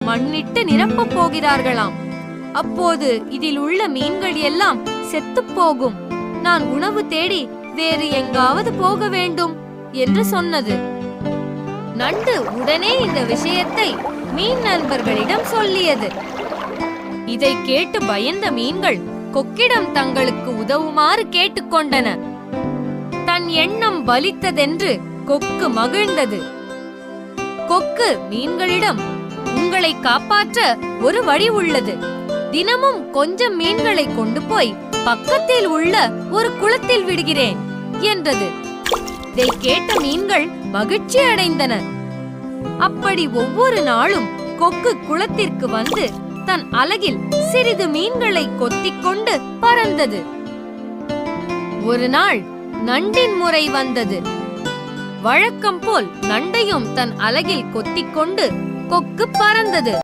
மண்ணிட்டு நிரப்பப் போகிறார்களாம். அப்போது இதில் உள்ள மீன்கள் எல்லாம் செத்துப் போகும். நான் உணவு தேடி வேறு எங்காவது போக வேண்டும் என்று சொன்னது. நண்டு உடனே இந்த விஷயத்தை மீன் நண்பர்களிடம் சொல்லியது. இதை கேட்டு பயந்த மீன்கள் கொக்கிடம் தங்களுக்கு உதவுமாறு கேட்டுக்கொண்டன. தன் எண்ணம் பலித்ததென்று கொக்கு மகிழ்ந்தது. கொக்கு மீன்களிடம், உங்களை காப்பாற்ற ஒரு வழி உள்ளது. தினமும் கொஞ்சம் மீன்களை கொண்டு போய் பக்கத்தில் உள்ள ஒரு குளத்தில் விடுகிறேன் என்றது. இதை கேட்ட மீன்கள் மகிழ்ச்சி அடைந்தன. அப்படி ஒவ்வொரு நாளும் கொக்கு குளத்திற்கு வந்து தன் அலகில் சிறிது மீன்களை கொத்திக்கொண்டு பறந்தது. ஒரு நாள் நண்டின் முறை வந்தது. வழக்கம் போல் நண்டையும் தன் அலகில் கொத்திக்கொண்டு கொக்கு பறந்தது.